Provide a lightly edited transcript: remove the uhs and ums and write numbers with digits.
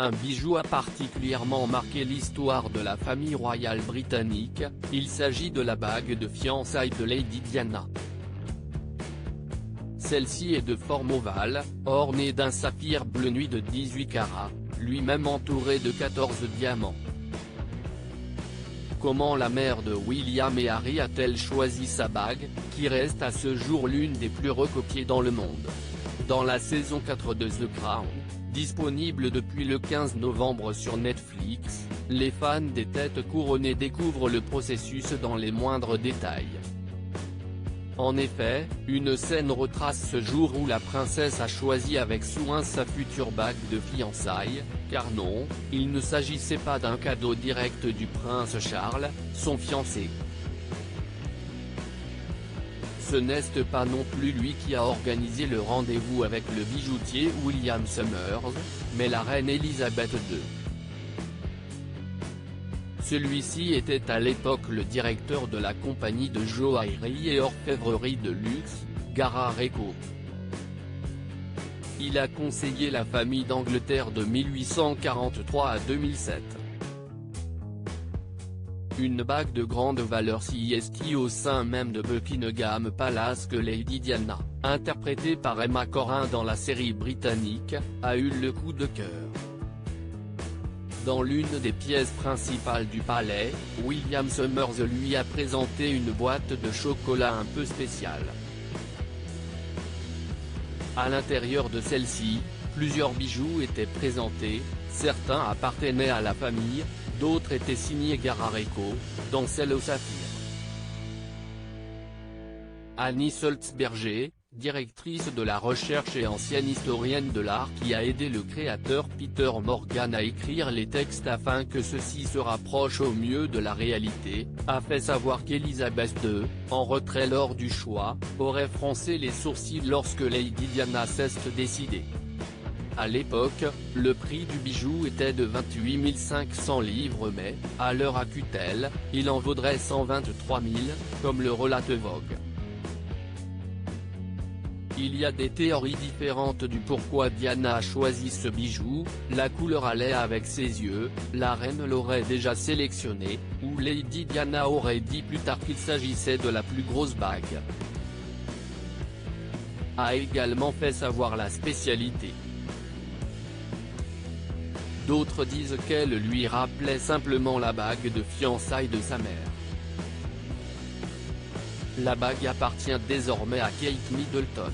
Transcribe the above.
Un bijou a particulièrement marqué l'histoire de la famille royale britannique, il s'agit de la bague de fiançailles de Lady Diana. Celle-ci est de forme ovale, ornée d'un saphir bleu nuit de 18 carats, lui-même entouré de 14 diamants. Comment la mère de William et Harry a-t-elle choisi sa bague, qui reste à ce jour l'une des plus recopiées dans le monde? Dans la saison 4 de The Crown, disponible depuis le 15 novembre sur Netflix, les fans des têtes couronnées découvrent le processus dans les moindres détails. En effet, une scène retrace ce jour où la princesse a choisi avec soin sa future bague de fiançailles, car non, il ne s'agissait pas d'un cadeau direct du prince Charles, son fiancé. Ce n'est pas non plus lui qui a organisé le rendez-vous avec le bijoutier William Summers, mais la reine Elisabeth II. Celui-ci était à l'époque le directeur de la compagnie de joaillerie et orfèvrerie de luxe, Gara-Reco. Il a conseillé la famille d'Angleterre de 1843 à 2007. Une bague de grande valeur s'y est au sein même de Buckingham Palace que Lady Diana, interprétée par Emma Corrin dans la série britannique, a eu le coup de cœur. Dans l'une des pièces principales du palais, William Summers lui a présenté une boîte de chocolat un peu spéciale. À l'intérieur de celle-ci, plusieurs bijoux étaient présentés, certains appartenaient à la famille, d'autres étaient signés Gara-Reco, dont celle au saphir. Annie Sulzberger, directrice de la recherche et ancienne historienne de l'art qui a aidé le créateur Peter Morgan à écrire les textes afin que ceux-ci se rapprochent au mieux de la réalité, a fait savoir qu'Elisabeth II, en retrait lors du choix, aurait froncé les sourcils lorsque Lady Diana s'est décidée. À l'époque, le prix du bijou était de 28 500 livres mais, à l'heure actuelle, il en vaudrait 123 000, comme le relate Vogue. Il y a des théories différentes du pourquoi Diana a choisi ce bijou, la couleur allait avec ses yeux, la reine l'aurait déjà sélectionné, ou Lady Diana aurait dit plus tard qu'il s'agissait de la plus grosse bague. A également fait savoir la spécialité. D'autres disent qu'elle lui rappelait simplement la bague de fiançailles de sa mère. La bague appartient désormais à Kate Middleton.